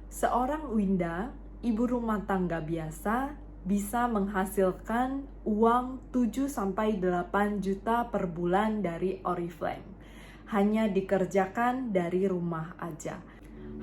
Seorang Winda, ibu rumah tangga biasa, bisa menghasilkan uang 7-8 juta per bulan dari Oriflame. Hanya dikerjakan dari rumah aja.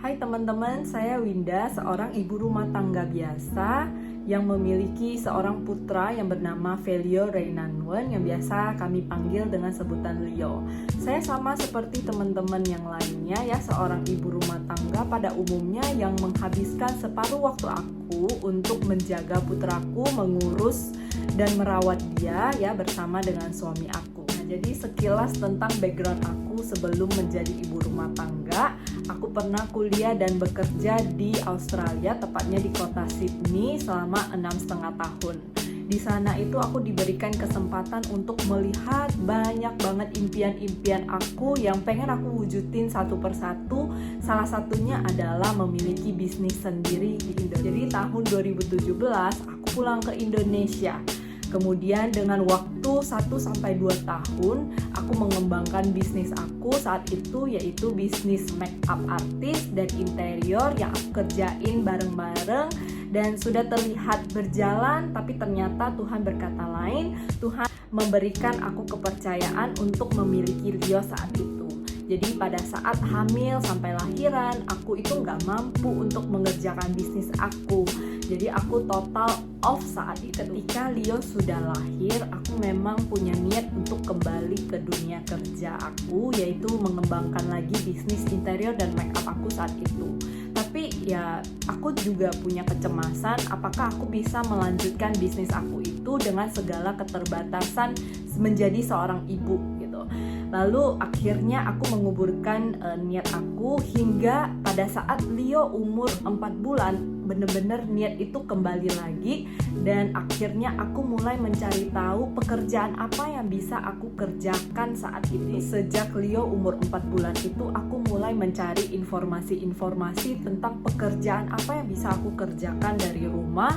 Hai teman-teman, saya Winda, seorang ibu rumah tangga biasa yang memiliki seorang putra yang bernama Velio Reynanwen yang biasa kami panggil dengan sebutan Leo. Saya sama seperti teman-teman yang lainnya ya, seorang ibu rumah tangga pada umumnya yang menghabiskan separuh waktu aku untuk menjaga putraku, mengurus dan merawat dia ya bersama dengan suami aku. Jadi sekilas tentang background aku sebelum menjadi ibu rumah tangga. Aku pernah kuliah dan bekerja di Australia, tepatnya di kota Sydney selama 6,5 tahun. Di sana itu aku diberikan kesempatan untuk melihat banyak banget impian-impian aku yang pengen aku wujudin satu persatu. Salah satunya adalah memiliki bisnis sendiri di Indonesia. Jadi tahun 2017 aku pulang ke Indonesia. Kemudian dengan waktu 1-2 tahun aku mengembangkan bisnis aku saat itu, yaitu bisnis makeup artist dan interior yang aku kerjain bareng-bareng dan sudah terlihat berjalan, tapi ternyata Tuhan berkata lain. Tuhan memberikan aku kepercayaan untuk memiliki Leo saat itu. Jadi pada saat hamil sampai lahiran, aku itu nggak mampu untuk mengerjakan bisnis aku. Jadi aku total off saat itu. Ketika Leo sudah lahir, aku memang punya niat untuk kembali ke dunia kerja aku, yaitu mengembangkan lagi bisnis interior dan makeup aku saat itu. Tapi ya aku juga punya kecemasan apakah aku bisa melanjutkan bisnis aku itu dengan segala keterbatasan menjadi seorang ibu gitu. Lalu akhirnya aku menguburkan niat aku hingga pada saat Leo umur 4 bulan bener-bener niat itu kembali lagi, dan akhirnya aku mulai mencari tahu pekerjaan apa yang bisa aku kerjakan saat ini. Sejak Leo umur 4 bulan itu aku mulai mencari informasi-informasi tentang pekerjaan apa yang bisa aku kerjakan dari rumah.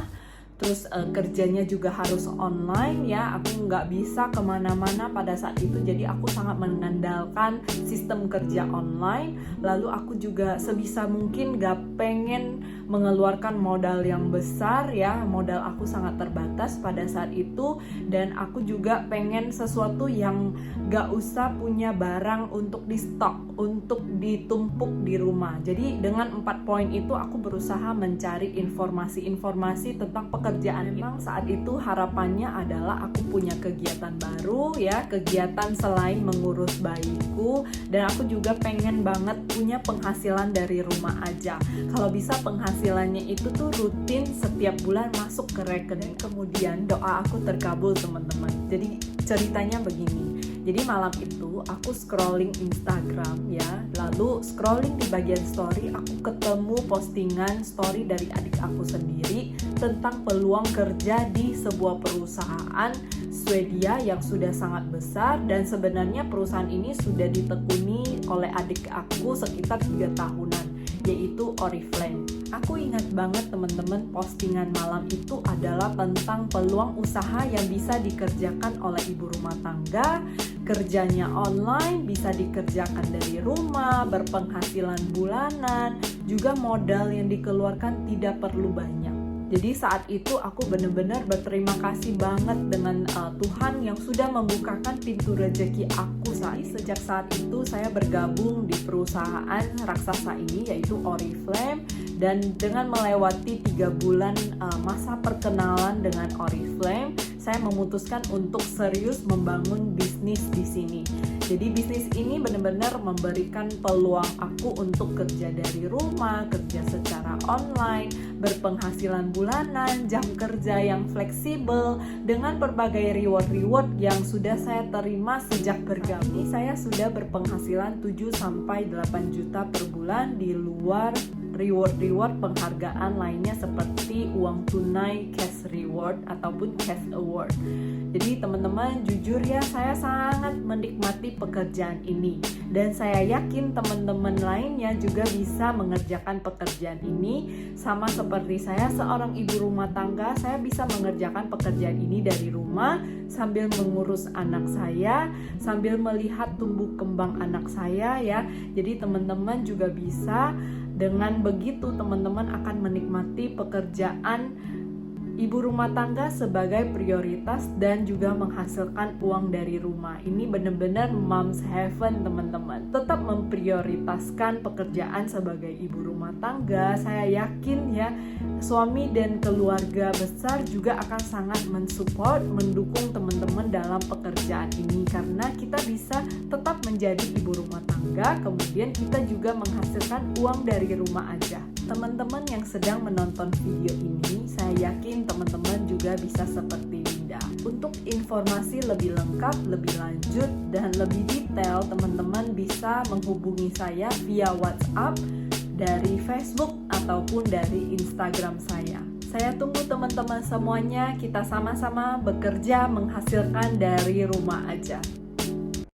Terus kerjanya juga harus online ya, aku nggak bisa kemana-mana pada saat itu, jadi aku sangat mengandalkan sistem kerja online. Lalu aku juga sebisa mungkin nggak pengen mengeluarkan modal yang besar ya, modal aku sangat terbatas pada saat itu. Dan aku juga pengen sesuatu yang nggak usah punya barang untuk di stok, untuk ditumpuk di rumah. Jadi dengan 4 poin itu aku berusaha mencari informasi-informasi tentang pekerjaan. Memang saat itu harapannya adalah aku punya kegiatan baru ya, kegiatan selain mengurus bayiku, dan aku juga pengen banget punya penghasilan dari rumah aja. Kalau bisa penghasilannya itu tuh rutin setiap bulan masuk ke rekening. Kemudian doa aku terkabul teman-teman. Jadi ceritanya begini. Jadi malam itu aku scrolling Instagram ya, lalu scrolling di bagian story aku ketemu postingan story dari adik aku sendiri tentang peluang kerja di sebuah perusahaan Swedia yang sudah sangat besar, dan sebenarnya perusahaan ini sudah ditekuni oleh adik aku sekitar 3 tahunan, yaitu Oriflame. Aku ingat banget teman-teman, postingan malam itu adalah tentang peluang usaha yang bisa dikerjakan oleh ibu rumah tangga, kerjanya online, bisa dikerjakan dari rumah, berpenghasilan bulanan, juga modal yang dikeluarkan tidak perlu banyak. Jadi saat itu aku benar-benar berterima kasih banget dengan Tuhan yang sudah membukakan pintu rezeki aku sejak saat itu saya bergabung di perusahaan raksasa ini, yaitu Oriflame. Dan dengan melewati 3 bulan masa perkenalan dengan Oriflame, saya memutuskan untuk serius membangun bisnis di sini. Jadi bisnis ini benar-benar memberikan peluang aku untuk kerja dari rumah, kerja secara online, berpenghasilan bulanan, jam kerja yang fleksibel, dengan berbagai reward yang sudah saya terima sejak bergabung. Saya sudah berpenghasilan 7-8 juta per bulan di luar reward penghargaan lainnya seperti uang tunai, cash reward ataupun cash award. Jadi teman-teman, jujur ya, saya sangat menikmati pekerjaan ini, dan saya yakin teman-teman lainnya juga bisa mengerjakan pekerjaan ini. Sama seperti saya, seorang ibu rumah tangga, saya bisa mengerjakan pekerjaan ini dari rumah sambil mengurus anak saya, sambil melihat tumbuh kembang anak saya ya. Jadi teman-teman juga bisa Dengan begitu teman-teman akan menikmati pekerjaan ibu rumah tangga sebagai prioritas dan juga menghasilkan uang dari rumah. Ini benar-benar mom's heaven teman-teman. Tetap memprioritaskan pekerjaan sebagai ibu rumah tangga. Saya yakin ya suami dan keluarga besar juga akan sangat mensupport, mendukung teman-teman dalam pekerjaan ini. Karena kita bisa tetap menjadi ibu rumah tangga, kemudian kita juga menghasilkan uang dari rumah aja. Teman-teman yang sedang menonton video ini, saya yakin teman-teman juga bisa seperti Linda. Untuk informasi lebih lengkap, lebih lanjut, dan lebih detail, teman-teman bisa menghubungi saya via WhatsApp, dari Facebook, ataupun dari Instagram saya. Saya tunggu teman-teman semuanya, kita sama-sama bekerja menghasilkan dari rumah aja.